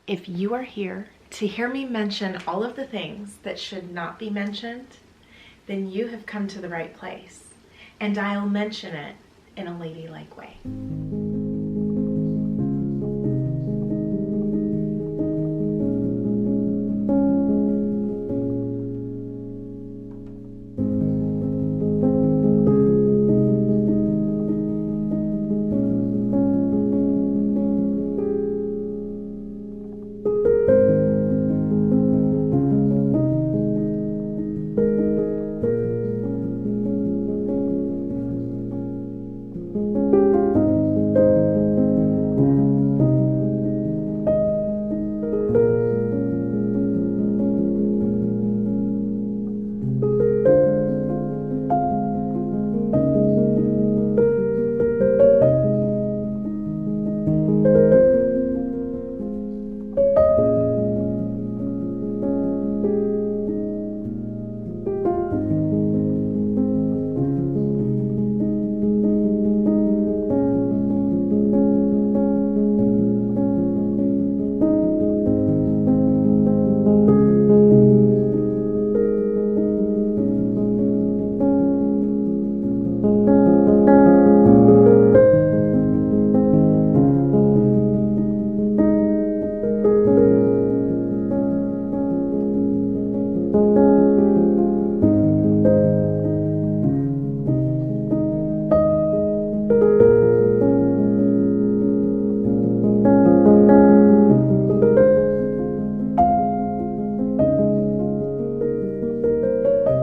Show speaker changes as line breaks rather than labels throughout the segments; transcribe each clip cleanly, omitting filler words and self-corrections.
If you are here to hear me mention all of the things that should not be mentioned, then you have come to the right place, and I'll mention it in a ladylike way.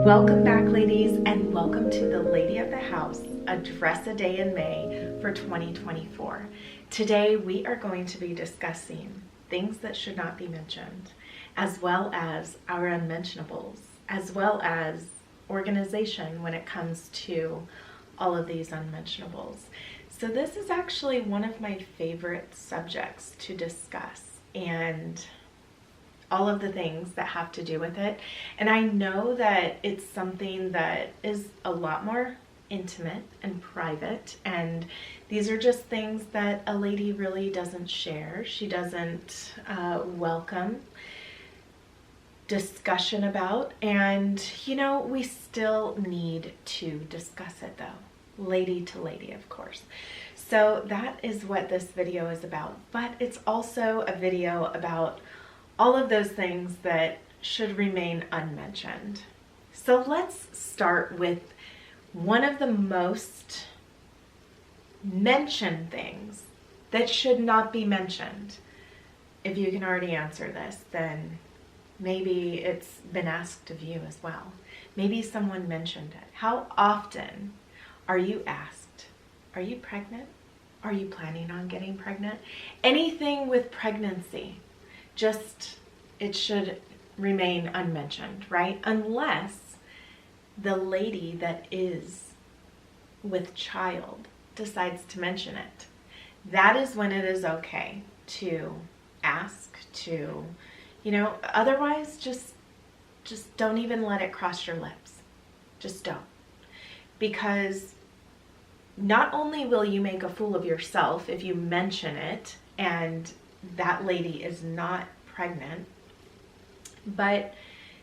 Welcome back, ladies, and welcome to the Lady of the House, a dress a day in May for 2024. Today we are going to be discussing things that should not be mentioned, as well as our unmentionables, as well as organization when it comes to all of these unmentionables. So this is actually one of my favorite subjects to discuss, and all of the things that have to do with it. And I know that it's something that is a lot more intimate and private, and these are just things that a lady really doesn't share. She doesn't welcome discussion about, and you know, we still need to discuss it though, lady to lady, of course. So that is what this video is about, but it's also a video about all of those things that should remain unmentioned. So let's start with one of the most mentioned things that should not be mentioned. If you can already answer this, then maybe it's been asked of you as well. Maybe someone mentioned it. How often are you asked, are you pregnant? Are you planning on getting pregnant? Anything with pregnancy, it should remain unmentioned, right? Unless the lady that is with child decides to mention it. That is when it is okay to ask, to, you know, otherwise just don't even let it cross your lips. Just don't. Because not only will you make a fool of yourself if you mention it and that lady is not pregnant, but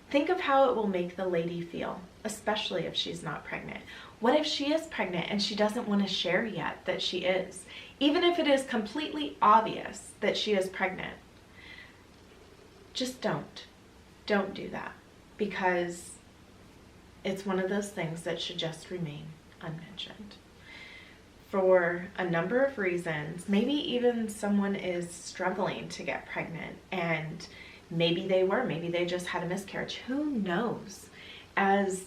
think of how it will make the lady feel, especially if she's not pregnant. What if she is pregnant and she doesn't want to share yet that she is? Even if it is completely obvious that she is pregnant, just don't do that, because it's one of those things that should just remain unmentioned. For a number of reasons, maybe even someone is struggling to get pregnant, and maybe they just had a miscarriage. Who knows? As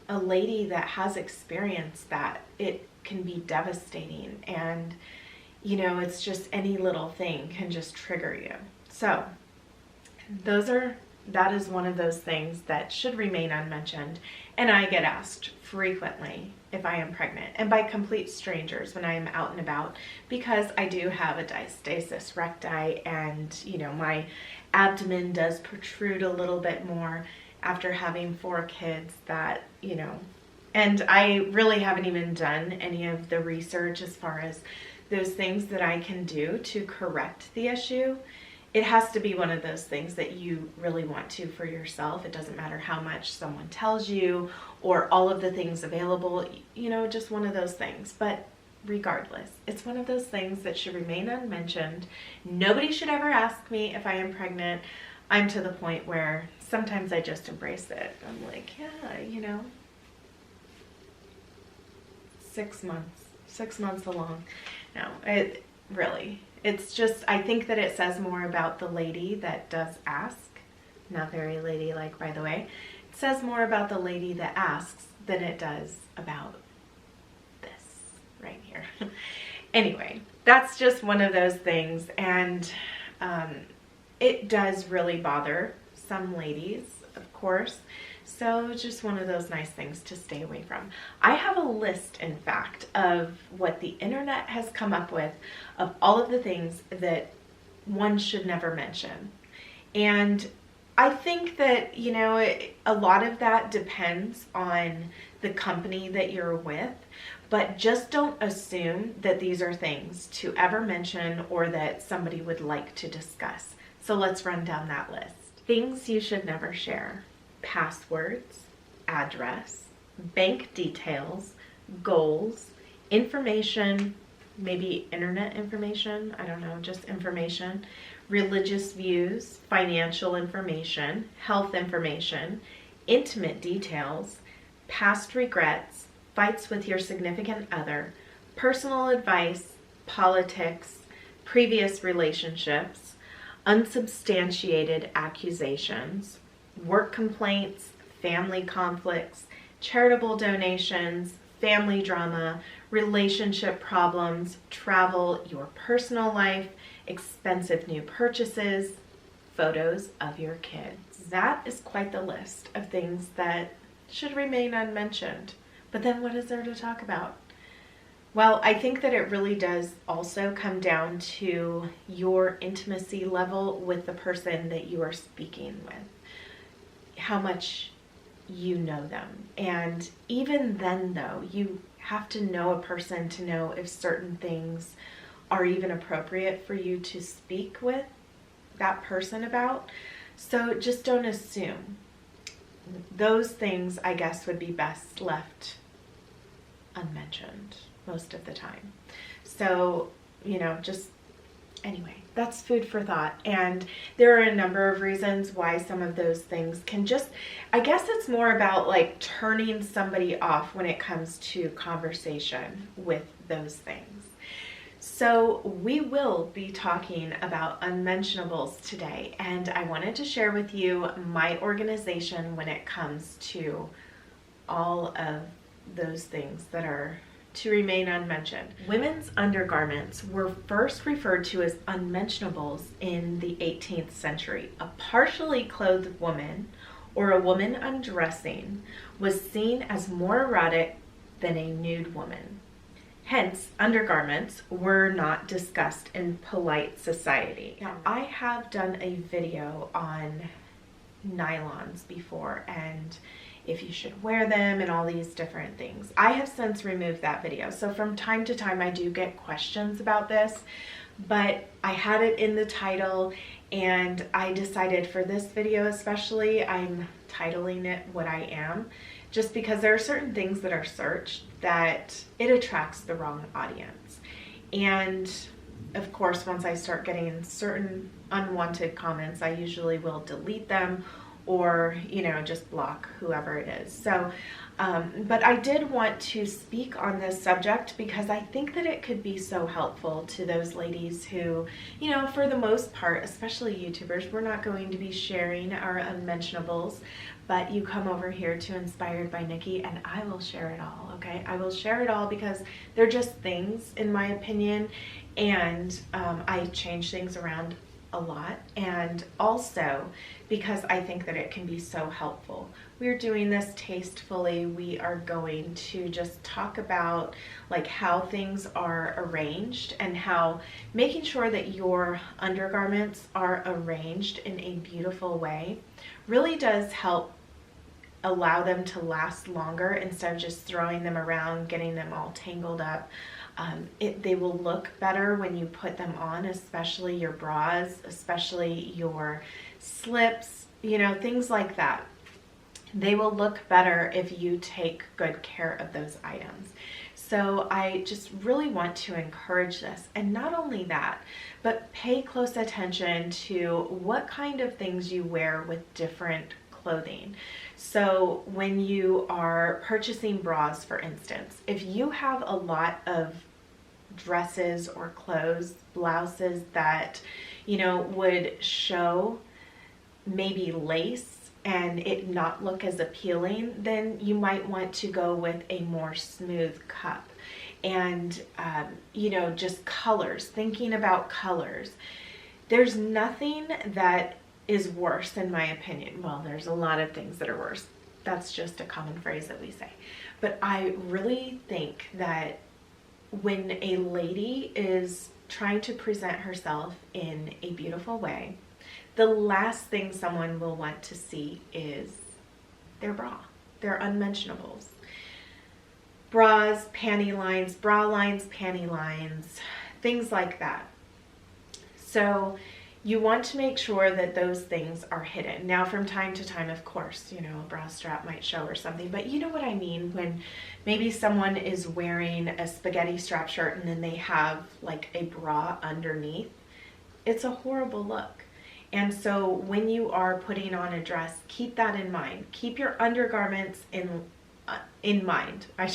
a lady that has experienced that, it can be devastating, and you know, it's just any little thing can just trigger you. So that is one of those things that should remain unmentioned. And I get asked frequently if I am pregnant, and by complete strangers when I am out and about, because I do have a diastasis recti, and you know, my abdomen does protrude a little bit more after having 4 kids, that, you know, and I really haven't even done any of the research as far as those things that I can do to correct the issue. it has to be one of those things that you really want to for yourself. It doesn't matter how much someone tells you or all of the things available, you know, just one of those things. But regardless, it's one of those things that should remain unmentioned. Nobody should ever ask me if I am pregnant. I'm to the point where sometimes I just embrace it. I'm like, yeah, you know, 6 months along. No, it really, it's just, I think that it says more about the lady that does ask. Not very ladylike, by the way. It says more about the lady that asks than it does about this right here. Anyway, that's just one of those things, and it does really bother some ladies, of course. So just one of those nice things to stay away from. I have a list, in fact, of what the internet has come up with of all of the things that one should never mention. And I think that, you know, a lot of that depends on the company that you're with, but just don't assume that these are things to ever mention or that somebody would like to discuss. So let's run down that list. Things you should never share: passwords, address, bank details, goals, information, maybe internet information, I don't know, just information, religious views, financial information, health information, intimate details, past regrets, fights with your significant other, personal advice, politics, previous relationships, unsubstantiated accusations, work complaints, family conflicts, charitable donations, family drama, relationship problems, travel, your personal life, expensive new purchases, photos of your kids. That is quite the list of things that should remain unmentioned. But then what is there to talk about? Well, I think that it really does also come down to your intimacy level with the person that you are speaking with. How much you know them. And even then, though, you have to know a person to know if certain things are even appropriate for you to speak with that person about. So just don't assume. Those things, I guess, would be best left unmentioned most of the time. So, you know, just anyway, that's food for thought. And there are a number of reasons why some of those things can just, I guess it's more about like turning somebody off when it comes to conversation with those things. So we will be talking about unmentionables today, and I wanted to share with you my organization when it comes to all of those things that are to remain unmentioned. Women's undergarments were first referred to as unmentionables in the 18th century. A partially clothed woman or a woman undressing was seen as more erotic than a nude woman. Hence, undergarments were not discussed in polite society. Now, I have done a video on nylons before and if you should wear them and all these different things. I have since removed that video. So from time to time I do get questions about this, but I had it in the title and I decided for this video especially, I'm titling it What I Am, just because there are certain things that are searched that it attracts the wrong audience. And of course, once I start getting certain unwanted comments, I usually will delete them or, you know, just block whoever it is. So, but I did want to speak on this subject because I think that it could be so helpful to those ladies who, you know, for the most part, especially YouTubers, we're not going to be sharing our unmentionables, but you come over here to Inspired by Nikki and I will share it all, okay? I will share it all because they're just things, in my opinion, and I change things around a lot, and also because I think that it can be so helpful. We're doing this tastefully. We are going to just talk about like how things are arranged and how making sure that your undergarments are arranged in a beautiful way really does help allow them to last longer instead of just throwing them around, getting them all tangled up. They will look better when you put them on, especially your bras, especially your slips, things like that. They will look better if you take good care of those items. So I just really want to encourage this. And not only that, but pay close attention to what kind of things you wear with different clothing. So when you are purchasing bras, for instance, if you have a lot of dresses or clothes, blouses that, would show maybe lace and it not look as appealing, then you might want to go with a more smooth cup. And, just colors, thinking about colors. There's nothing that is worse, in my opinion. Well, there's a lot of things that are worse. That's just a common phrase that we say. But I really think that when a lady is trying to present herself in a beautiful way, the last thing someone will want to see is their bra, their unmentionables. Bras, panty lines, bra lines, panty lines, things like that. So you want to make sure that those things are hidden. Now, from time to time, of course, a bra strap might show or something, but you know what I mean when maybe someone is wearing a spaghetti strap shirt and then they have like a bra underneath. It's a horrible look. And so when you are putting on a dress, keep that in mind. Keep your undergarments in mind. I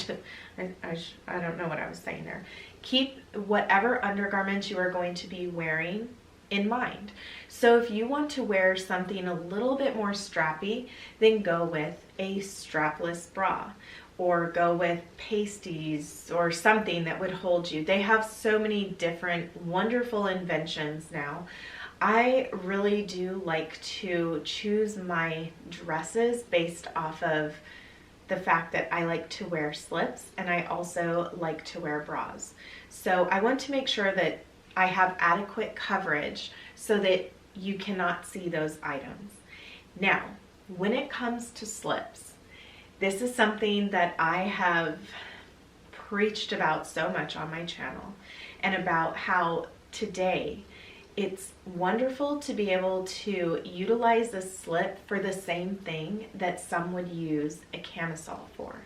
don't know what I was saying there. Keep whatever undergarments you are going to be wearing in mind. So if you want to wear something a little bit more strappy, then go with a strapless bra or go with pasties or something that would hold you. They have so many different wonderful inventions now. I really do like to choose my dresses based off of the fact that I like to wear slips and I also like to wear bras. So I want to make sure that I have adequate coverage so that you cannot see those items. Now, when it comes to slips, this is something that I have preached about so much on my channel, and about how today it's wonderful to be able to utilize a slip for the same thing that some would use a camisole for.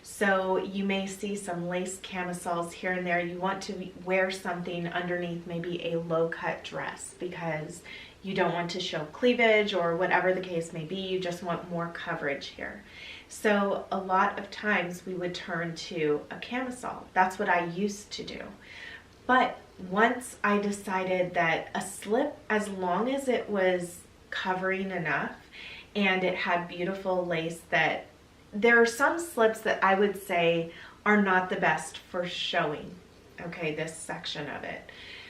So you may see some lace camisoles here and there. You want to wear something underneath maybe a low-cut dress because you don't want to show cleavage or whatever the case may be. You just want more coverage here. So a lot of times we would turn to a camisole. That's what I used to do. But once I decided that a slip, as long as it was covering enough and it had beautiful lace, that there are some slips that I would say are not the best for showing, okay, this section of it.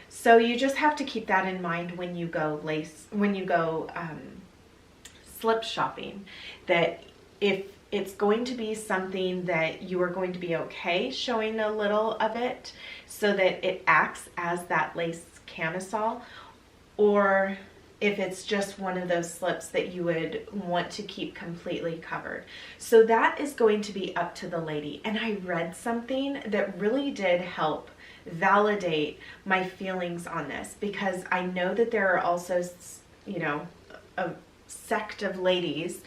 So you just have to keep that in mind when you go slip shopping, that if it's going to be something that you are going to be okay showing a little of it so that it acts as that lace camisole, or if it's just one of those slips that you would want to keep completely covered. So that is going to be up to the lady. And I read something that really did help validate my feelings on this, because I know that there are also, a sect of ladies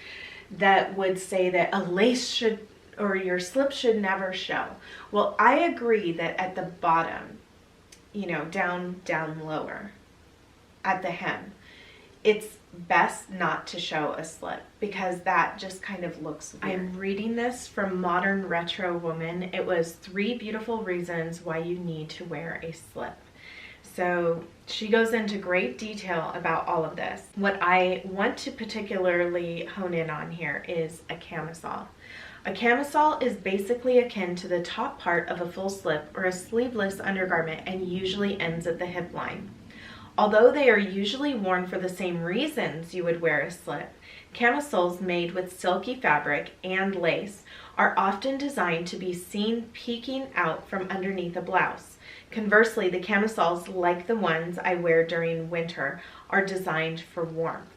that would say that a lace should, or your slip should never show. Well, I agree that at the bottom, down lower at the hem, it's best not to show a slip because that just kind of looks weird. I'm reading this from Modern Retro Woman. It was 3 beautiful reasons why you need to wear a slip. So she goes into great detail about all of this. What I want to particularly hone in on here is a camisole. A camisole is basically akin to the top part of a full slip or a sleeveless undergarment and usually ends at the hip line. Although they are usually worn for the same reasons you would wear a slip, camisoles made with silky fabric and lace are often designed to be seen peeking out from underneath a blouse. Conversely, the camisoles, like the ones I wear during winter, are designed for warmth.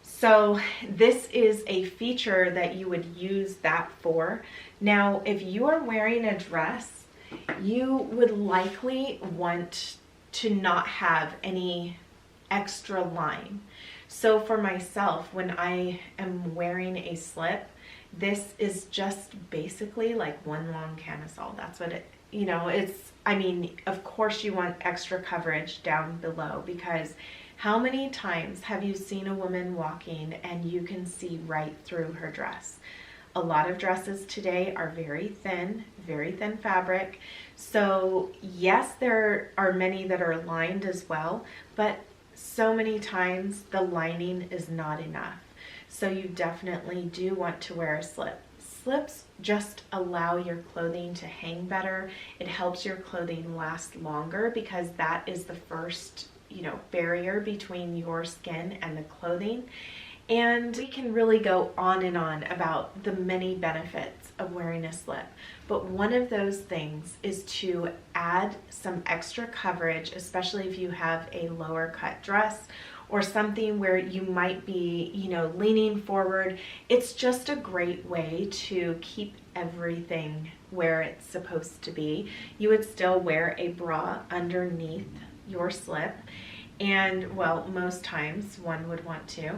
So this is a feature that you would use that for. Now, if you are wearing a dress you would likely want to not have any extra line. So for myself, when I am wearing a slip, this is just basically like one long camisole. That's what it, it's, I mean, of course you want extra coverage down below, because how many times have you seen a woman walking and you can see right through her dress? A lot of dresses today are very thin fabric. So yes, there are many that are lined as well, but so many times the lining is not enough. So you definitely do want to wear a slip. Slips just allow your clothing to hang better. It helps your clothing last longer, because that is the first, barrier between your skin and the clothing. And we can really go on and on about the many benefits of wearing a slip. But one of those things is to add some extra coverage, especially if you have a lower cut dress or something where you might be, leaning forward. It's just a great way to keep everything where it's supposed to be. You would still wear a bra underneath your slip, and well, most times one would want to,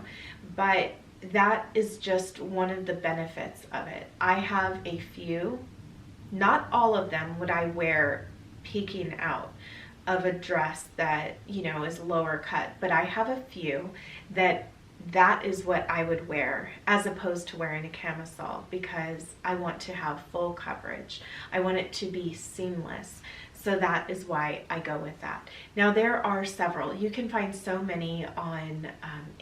but that is just one of the benefits of it. I have a few, not all of them would I wear peeking out of a dress that, is lower cut, but I have a few that is what I would wear, as opposed to wearing a camisole, because I want to have full coverage. I want it to be seamless. So that is why I go with that. Now there are several. You can find so many on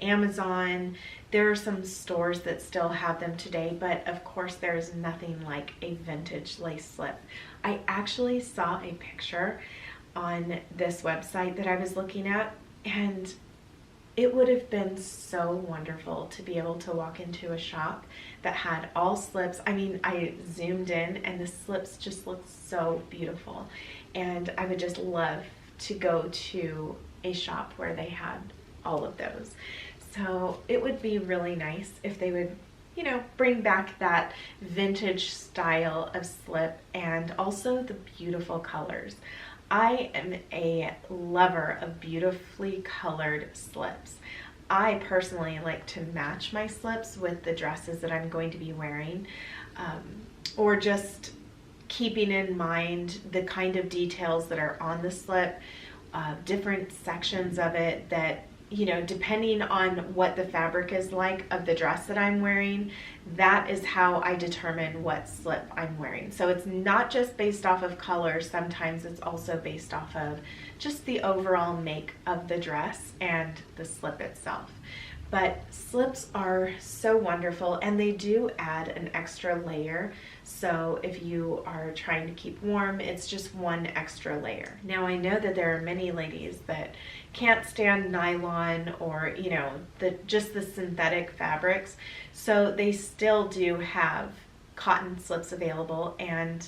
Amazon. There are some stores that still have them today, but of course there's nothing like a vintage lace slip. I actually saw a picture on this website that I was looking at, and it would have been so wonderful to be able to walk into a shop that had all slips. I mean, I zoomed in and the slips just looked so beautiful. And I would just love to go to a shop where they had all of those. So it would be really nice if they would, bring back that vintage style of slip, and also the beautiful colors. I am a lover of beautifully colored slips. I personally like to match my slips with the dresses that I'm going to be wearing, or just keeping in mind the kind of details that are on the slip, different sections of it that, depending on what the fabric is like of the dress that I'm wearing, that is how I determine what slip I'm wearing. So it's not just based off of color. Sometimes it's also based off of just the overall make of the dress and the slip itself. But slips are so wonderful, and they do add an extra layer. So if you are trying to keep warm, it's just one extra layer. Now I know that there are many ladies that can't stand nylon or, just the synthetic fabrics. So they still do have cotton slips available, and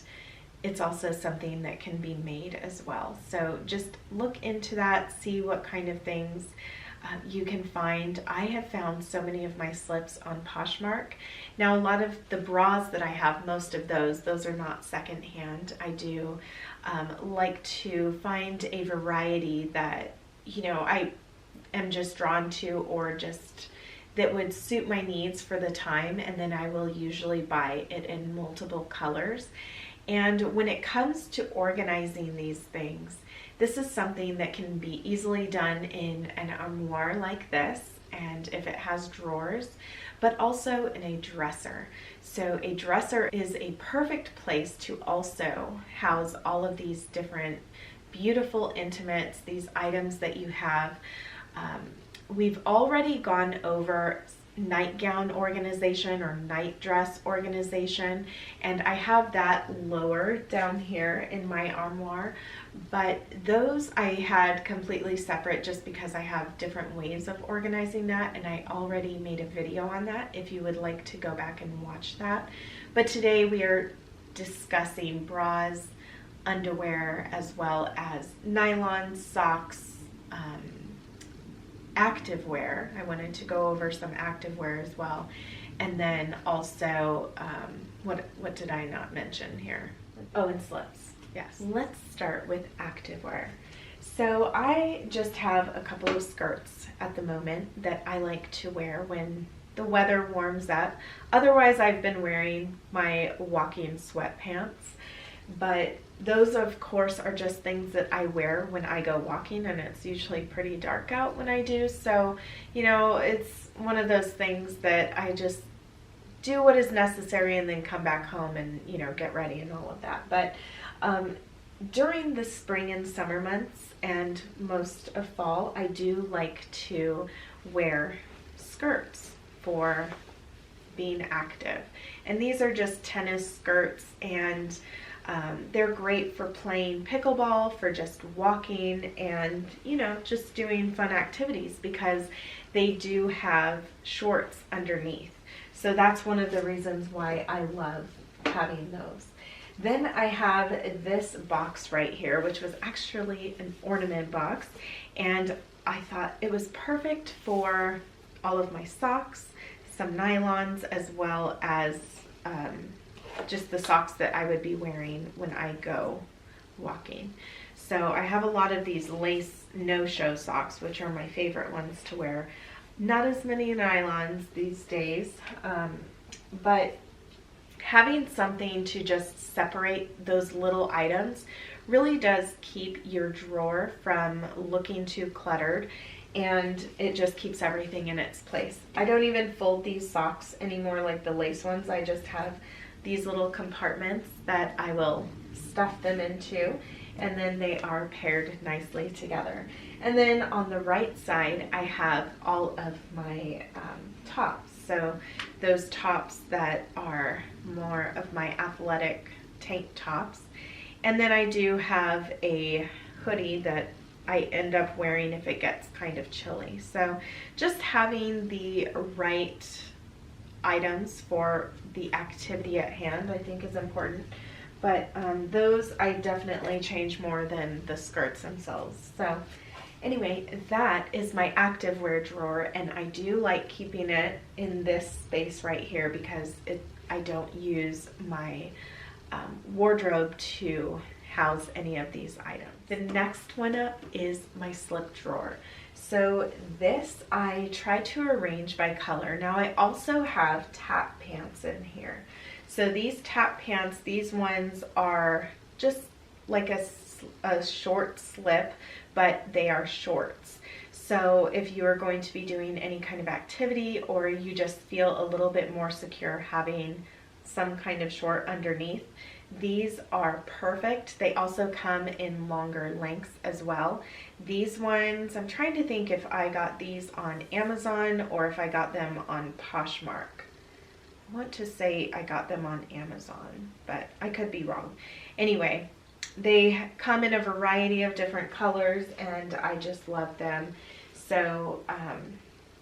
it's also something that can be made as well. So just look into that, see what kind of things you can find. I have found so many of my slips on Poshmark. Now a lot of the bras that I have, most of those are not secondhand. I do like to find a variety that, I am just drawn to, or just that would suit my needs for the time, and then I will usually buy it in multiple colors. And when it comes to organizing these things, this is something that can be easily done in an armoire like this, and if it has drawers, but also in a dresser. So a dresser is a perfect place to also house all of these different beautiful intimates, these items that you have. We've already gone over nightgown organization or night dress organization, and I have that lower down here in my armoire, but those I had completely separate just because I have different ways of organizing that, and I already made a video on that if you would like to go back and watch that. But today we are discussing bras, underwear, as well as nylon, socks, activewear. I wanted to go over some activewear as well. And then also, what did I not mention here? Oh, and slips. Yes. Let's start with activewear. So I just have a couple of skirts at the moment that I like to wear when the weather warms up. Otherwise, I've been wearing my walking sweatpants, but those of course are just things that I wear when I go walking, and it's usually pretty dark out when I do. So, you know, it's one of those things that I just do what is necessary and then come back home and, you know, get ready and all of that. But during the spring and summer months and most of fall, I do like to wear skirts for being active. And these are just tennis skirts, and they're great for playing pickleball, for just walking, and, you know, just doing fun activities because they do have shorts underneath. So that's one of the reasons why I love having those. Then I have this box right here, which was actually an ornament box, and I thought it was perfect for all of my socks, some nylons, as well as just the socks that I would be wearing when I go walking. So I have a lot of these lace no-show socks, which are my favorite ones to wear. Not as many nylons these days, but having something to just separate those little items really does keep your drawer from looking too cluttered, and it just keeps everything in its place. I don't even fold these socks anymore like the lace ones. I just have these little compartments that I will stuff them into, and then they are paired nicely together. And then on the right side, I have all of my tops. So those tops that are more of my athletic tank tops. And then I do have a hoodie that I end up wearing if it gets kind of chilly. So just having the right items for the activity at hand, I think, is important. But those I definitely change more than the skirts themselves. So anyway, that is my activewear drawer, and I do like keeping it in this space right here because I don't use my wardrobe to house any of these items. The next one up is my slip drawer. So this I try to arrange by color. Now I also have tap pants in here. So these tap pants, these ones are just like a short slip, but they are shorts. So if you are going to be doing any kind of activity, or you just feel a little bit more secure having some kind of short underneath, these are perfect. They also come in longer lengths as well. These ones, I'm trying to think if I got these on Amazon or if I got them on Poshmark. I want to say I got them on Amazon, but I could be wrong. Anyway, they come in a variety of different colors, and I just love them. So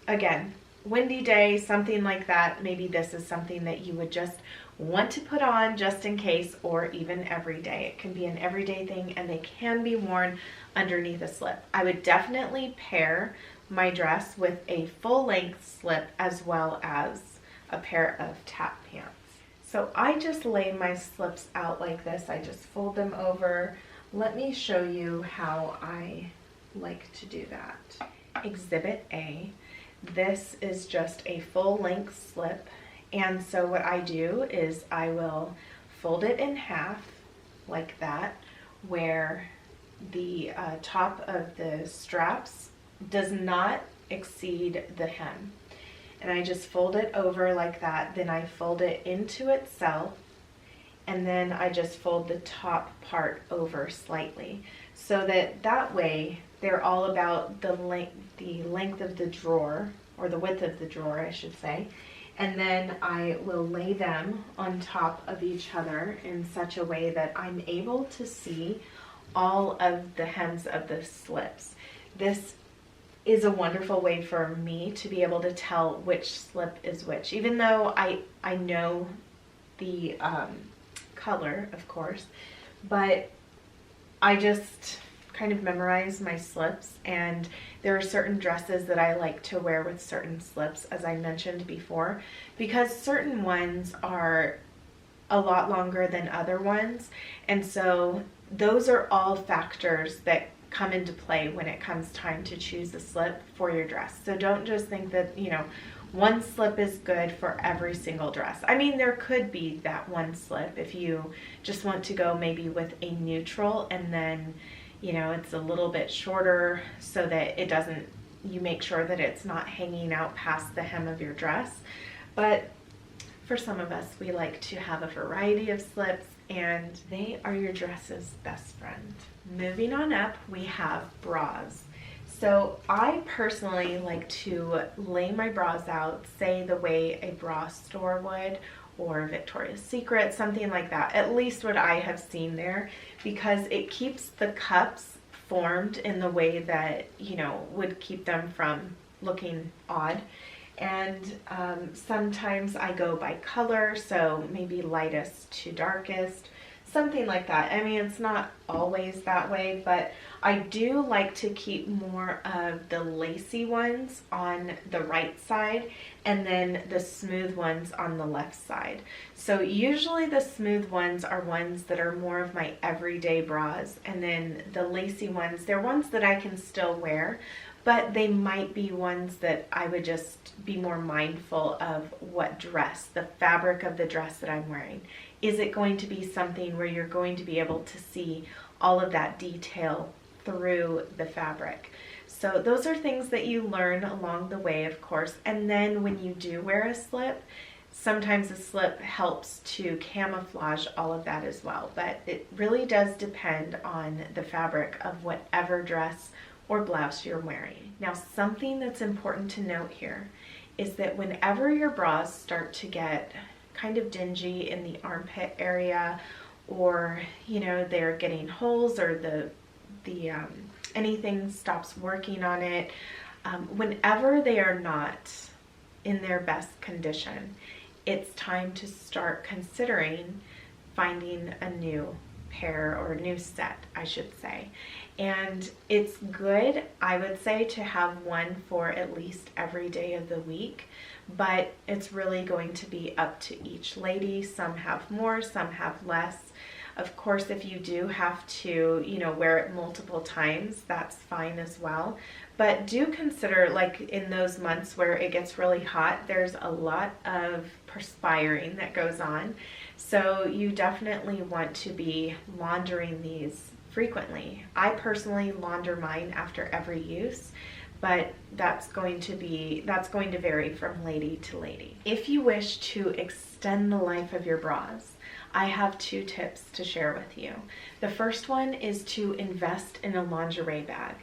again, windy day, something like that, maybe this is something that you would just want to put on just in case, or even every day. It can be an everyday thing, and they can be worn underneath a slip. I would definitely pair my dress with a full-length slip as well as a pair of tap pants. So I just lay my slips out like this. I just fold them over. Let me show you how I like to do that. Exhibit A. This is just a full-length slip, and so what I do is I will fold it in half like that, where the top of the straps does not exceed the hem. And I just fold it over like that, then I fold it into itself, and then I just fold the top part over slightly, so that way they're all about the length of the drawer, or the width of the drawer, I should say. And then I will lay them on top of each other in such a way that I'm able to see all of the hems of the slips. This is a wonderful way for me to be able to tell which slip is which, even though I know the color, of course, but I just kind of memorize my slips, and there are certain dresses that I like to wear with certain slips, as I mentioned before, because certain ones are a lot longer than other ones, and so those are all factors that come into play when it comes time to choose a slip for your dress. So don't just think that, you know, one slip is good for every single dress. I mean, there could be that one slip if you just want to go maybe with a neutral, and then, you know, it's a little bit shorter so that it doesn't, you make sure that it's not hanging out past the hem of your dress. But for some of us, we like to have a variety of slips, and they are your dress's best friend. Moving on up, we have bras. So I personally like to lay my bras out, say the way a bra store would, or Victoria's Secret, something like that, at least what I have seen there, because it keeps the cups formed in the way that, you know, would keep them from looking odd. And sometimes I go by color, so maybe lightest to darkest, something like that. I mean, it's not always that way, but I do like to keep more of the lacy ones on the right side and then the smooth ones on the left side. So usually the smooth ones are ones that are more of my everyday bras, and then the lacy ones, they're ones that I can still wear, but they might be ones that I would just be more mindful of what dress, the fabric of the dress that I'm wearing. Is it going to be something where you're going to be able to see all of that detail through the fabric? So those are things that you learn along the way, of course. And then when you do wear a slip, sometimes a slip helps to camouflage all of that as well. But it really does depend on the fabric of whatever dress or blouse you're wearing. Now, something that's important to note here is that whenever your bras start to get kind of dingy in the armpit area, or, you know, they're getting holes, or the anything stops working on it, whenever they are not in their best condition, it's time to start considering finding a new pair, or a new set, I should say. And it's good, I would say, to have one for at least every day of the week, but it's really going to be up to each lady. Some have more, some have less. Of course, if you do have to, you know, wear it multiple times, that's fine as well. But do consider, like in those months where it gets really hot, there's a lot of perspiring that goes on. So you definitely want to be laundering these frequently. I personally launder mine after every use, but that's going to vary from lady to lady. If you wish to extend the life of your bras, I have 2 tips to share with you. The first one is to invest in a lingerie bag.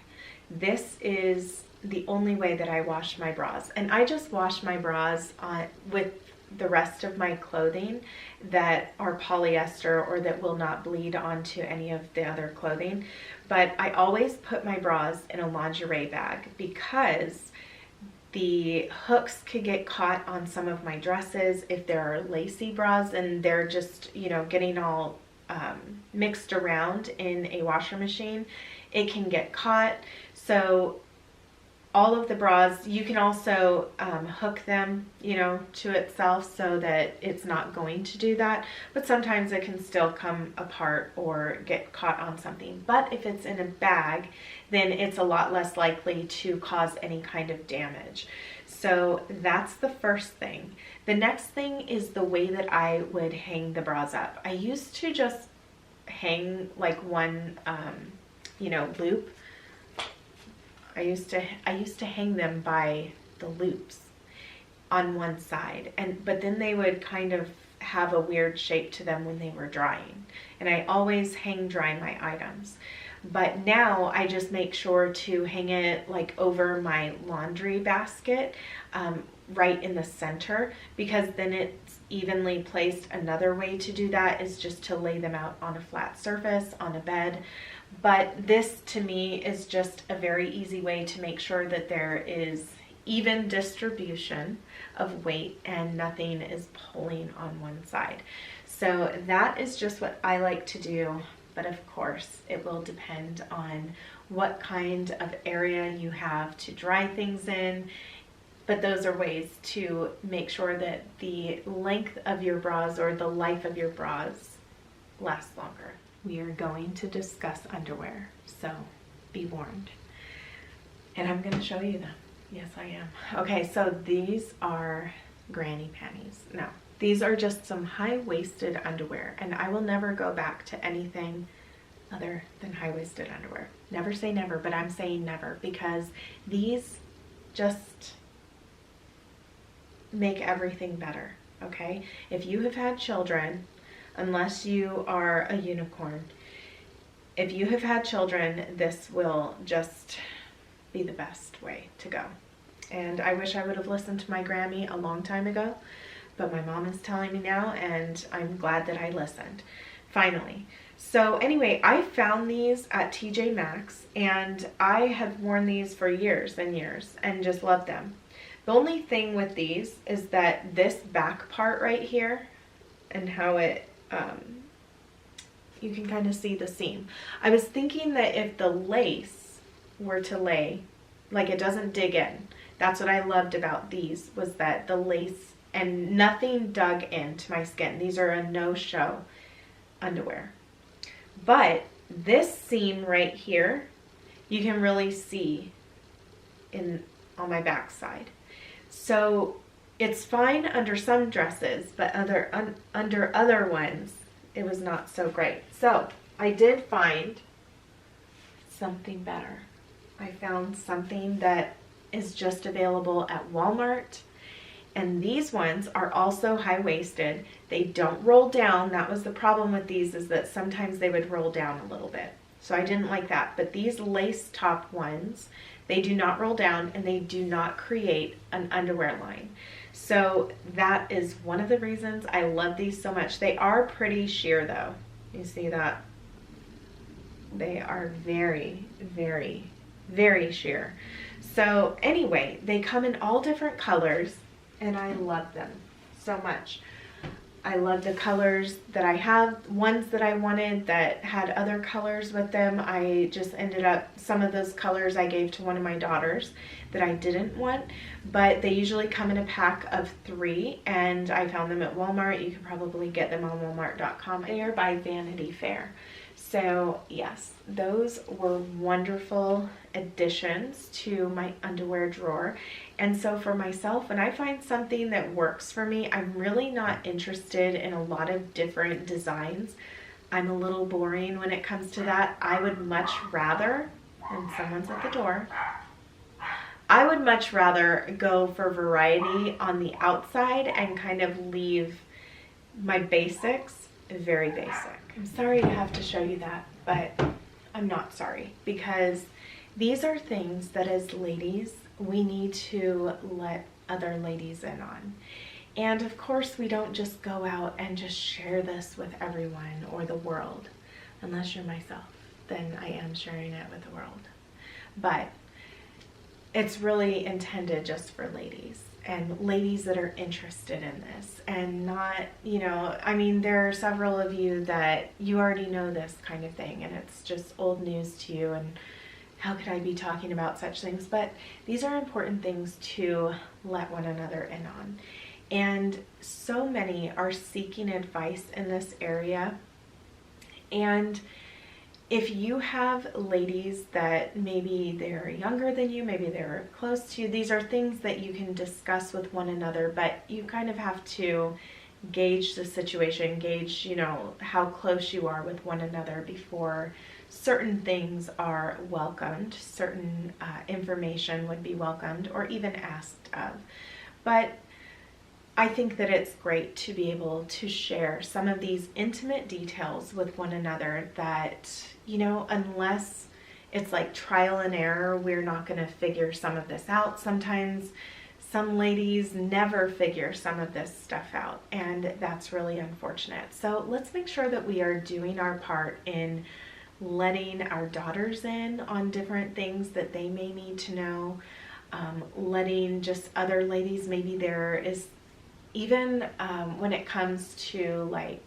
This is the only way that I wash my bras, and I just wash my bras with the rest of my clothing that are polyester or that will not bleed onto any of the other clothing. But I always put my bras in a lingerie bag because the hooks could get caught on some of my dresses if there are lacy bras and they're just, you know, getting all mixed around in a washer machine. It can get caught. So all of the bras, you can also hook them, you know, to itself so that it's not going to do that. But sometimes it can still come apart or get caught on something. But if it's in a bag, then it's a lot less likely to cause any kind of damage. So that's the first thing. The next thing is the way that I would hang the bras up. I used to just hang like one, you know, loop. I used to hang them by the loops on one side, but then they would kind of have a weird shape to them when they were drying. And I always hang dry my items. But now I just make sure to hang it like over my laundry basket, right in the center, because then it's evenly placed. Another way to do that is just to lay them out on a flat surface, on a bed. But this to me is just a very easy way to make sure that there is even distribution of weight and nothing is pulling on one side. So that is just what I like to do. But of course, it will depend on what kind of area you have to dry things in. But those are ways to make sure that the length of your bras or the life of your bras lasts longer. we are going to discuss underwear, so be warned. And I'm going to show you them. Yes, I am. Okay, so these are granny panties. No, these are just some high-waisted underwear, and I will never go back to anything other than high-waisted underwear. Never say never, but I'm saying never, because these just make everything better, okay? If you have had children, unless you are a unicorn, if you have had children, this will just be the best way to go. And I wish I would have listened to my Grammy a long time ago, but my mom is telling me now, and I'm glad that I listened, finally. So anyway, I found these at TJ Maxx, and I have worn these for years and years and just loved them. The only thing with these is that this back part right here, and how it, you can kind of see the seam. I was thinking that if the lace were to lay, like it doesn't dig in. That's what I loved about these, was that the lace and nothing dug into my skin. These are a no-show underwear. But this seam right here, you can really see on my backside. So it's fine under some dresses, but under other ones, it was not so great. So I did find something better. I found something that is just available at Walmart. And these ones are also high-waisted. They don't roll down. That was the problem with these, is that sometimes they would roll down a little bit. So I didn't like that. But these lace top ones, they do not roll down, and they do not create an underwear line. So that is one of the reasons I love these so much. They are pretty sheer though. You see that? They are very, very, very sheer. So anyway, they come in all different colors, and I love them so much. I love the colors that I have. Ones that I wanted that had other colors with them, I just ended up, some of those colors I gave to one of my daughters that I didn't want, but they usually come in a pack of 3, and I found them at Walmart. You can probably get them on walmart.com. They are by Vanity Fair. So yes, those were wonderful additions to my underwear drawer. And so for myself, when I find something that works for me, I'm really not interested in a lot of different designs. I'm a little boring when it comes to that. I would much rather, and someone's at the door, I would much rather go for variety on the outside and kind of leave my basics very basic. I'm sorry to have to show you that, but I'm not sorry, because these are things that as ladies, we need to let other ladies in on. And of course, we don't just go out and just share this with everyone or the world. Unless you're myself, then I am sharing it with the world. But it's really intended just for ladies, and ladies that are interested in this, and not, you know, I mean, there are several of you that you already know this kind of thing, and it's just old news to you, and how could I be talking about such things? But these are important things to let one another in on. And so many are seeking advice in this area. And if you have ladies that maybe they're younger than you, maybe they're close to you, these are things that you can discuss with one another, but you kind of have to gauge the situation, gauge, you know, how close you are with one another before certain things are welcomed, certain information would be welcomed or even asked of. But I think that it's great to be able to share some of these intimate details with one another that, you know, unless it's like trial and error, we're not going to figure some of this out. Sometimes some ladies never figure some of this stuff out, and that's really unfortunate. So let's make sure that we are doing our part in letting our daughters in on different things that they may need to know, letting just other ladies, maybe there is even when it comes to like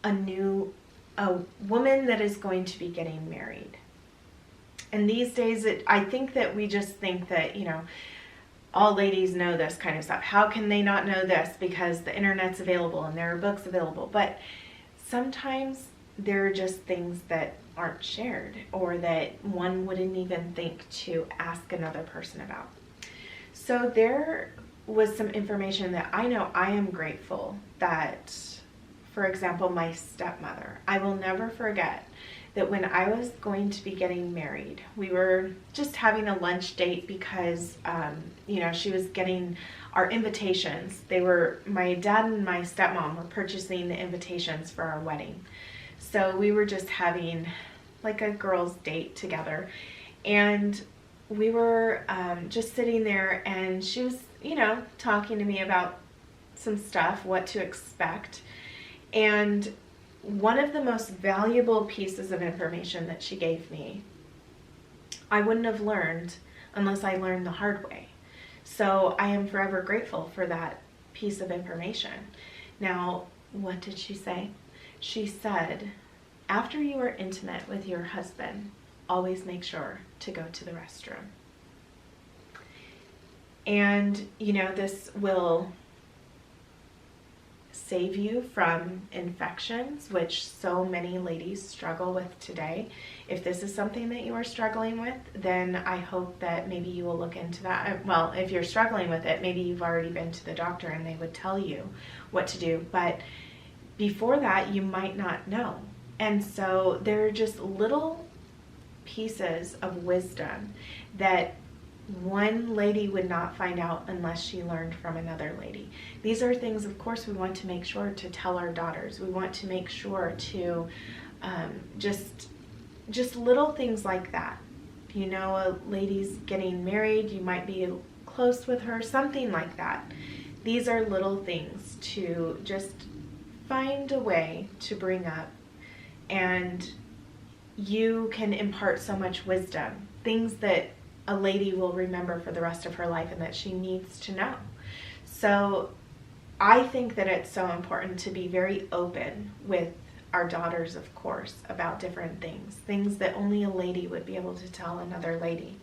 a woman that is going to be getting married. And these days, I think that we just think that, you know, all ladies know this kind of stuff. How can they not know this? Because the internet's available and there are books available. But sometimes there are just things that aren't shared, or that one wouldn't even think to ask another person about. So there was some information that I know I am grateful that, for example, my stepmother, I will never forget that when I was going to be getting married, we were just having a lunch date because, you know, she was getting our invitations. My dad and my stepmom were purchasing the invitations for our wedding. So we were just having like a girls' date together, and we were just sitting there, and she was, you know, talking to me about some stuff, what to expect. And one of the most valuable pieces of information that she gave me, I wouldn't have learned unless I learned the hard way. So I am forever grateful for that piece of information. Now, what did she say? She said, after you are intimate with your husband, always make sure to go to the restroom. And, you know, this will save you from infections, which so many ladies struggle with today. If this is something that you are struggling with, then I hope that maybe you will look into that. Well, if you're struggling with it, maybe you've already been to the doctor and they would tell you what to do. But before that, you might not know. And so there are just little pieces of wisdom that one lady would not find out unless she learned from another lady. These are things, of course, we want to make sure to tell our daughters. We want to make sure to just little things like that. You know, a lady's getting married, you might be close with her, something like that. These are little things to just find a way to bring up, and you can impart so much wisdom, things that a lady will remember for the rest of her life and that she needs to know. So I think that it's so important to be very open with our daughters, of course, about different things that only a lady would be able to tell another lady.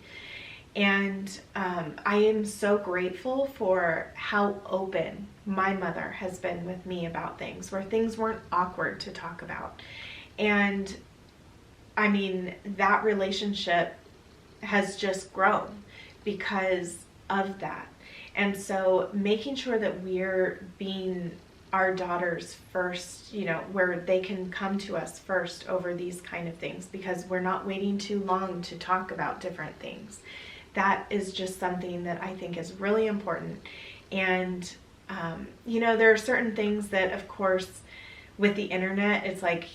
And I am so grateful for how open my mother has been with me about things, where things weren't awkward to talk about. And I mean, that relationship has just grown because of that. And so making sure that we're being our daughters first, you know, where they can come to us first over these kind of things, because we're not waiting too long to talk about different things. That is just something that I think is really important. And, you know, there are certain things that, of course, with the internet, it's like,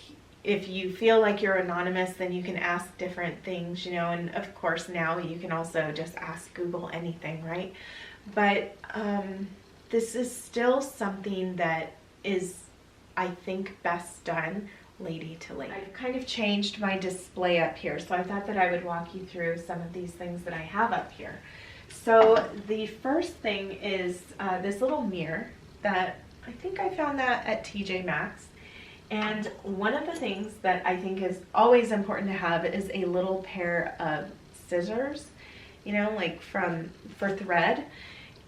if you feel like you're anonymous, then you can ask different things, you know, and of course now you can also just ask Google anything, right? But this is still something that is, I think, best done lady to lady. I've kind of changed my display up here, so I thought that I would walk you through some of these things that I have up here. So the first thing is this little mirror that I think I found that at TJ Maxx. And one of the things that I think is always important to have is a little pair of scissors, you know, like for thread,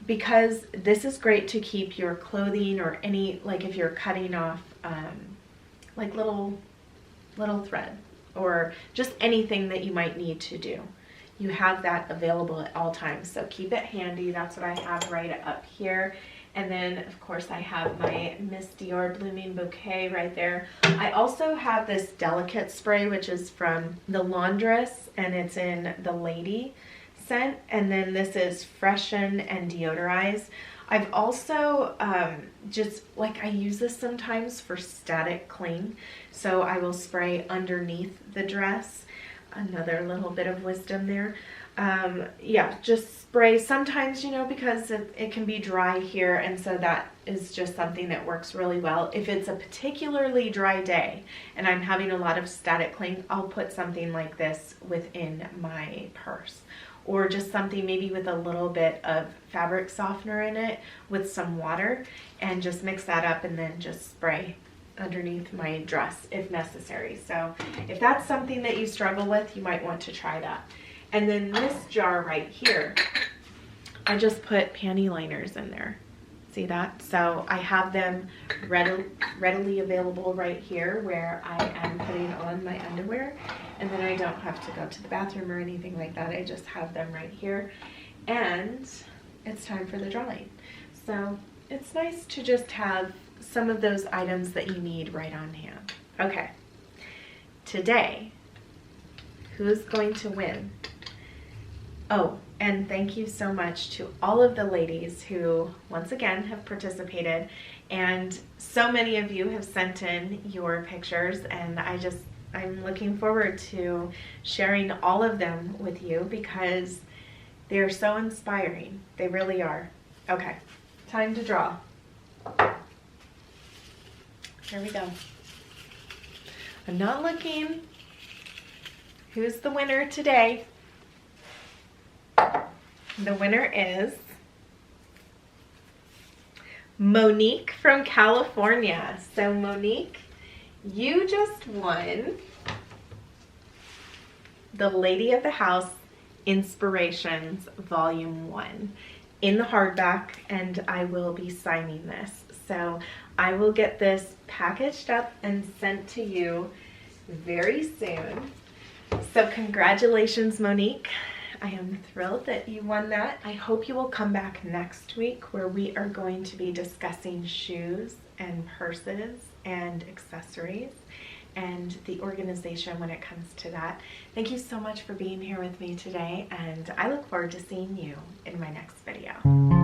because this is great to keep your clothing or any, like if you're cutting off like little thread or just anything that you might need to do. You have that available at all times, so keep it handy. That's what I have right up here. And then, of course, I have my Miss Dior Blooming Bouquet right there. I also have this Delicate spray, which is from the Laundress, and it's in the Lady scent. And then this is Freshen and Deodorize. I've also just, like, I use this sometimes for static cling. So I will spray underneath the dress. Another little bit of wisdom there. Yeah, just spray sometimes, you know, because it can be dry here, and so that is just something that works really well. If it's a particularly dry day and I'm having a lot of static cling, I'll put something like this within my purse, or just something maybe with a little bit of fabric softener in it with some water, and just mix that up and then just spray underneath my dress if necessary. So if that's something that you struggle with, you might want to try that. And then this jar right here, I just put panty liners in there. See that? So I have them readily available right here where I am putting on my underwear, and then I don't have to go to the bathroom or anything like that. I just have them right here, and it's time for the drawing. So it's nice to just have some of those items that you need right on hand. Okay, today, who's going to win? Oh, and thank you so much to all of the ladies who, once again, have participated. And so many of you have sent in your pictures, and I'm looking forward to sharing all of them with you because they're so inspiring. They really are. Okay, time to draw. Here we go. I'm not looking. Who's the winner today? The winner is Monique from California. So Monique, you just won the Lady of the House Inspirations Volume 1 in the hardback, and I will be signing this. So I will get this packaged up and sent to you very soon. So congratulations, Monique. I am thrilled that you won that. I hope you will come back next week where we are going to be discussing shoes and purses and accessories and the organization when it comes to that. Thank you so much for being here with me today, and I look forward to seeing you in my next video.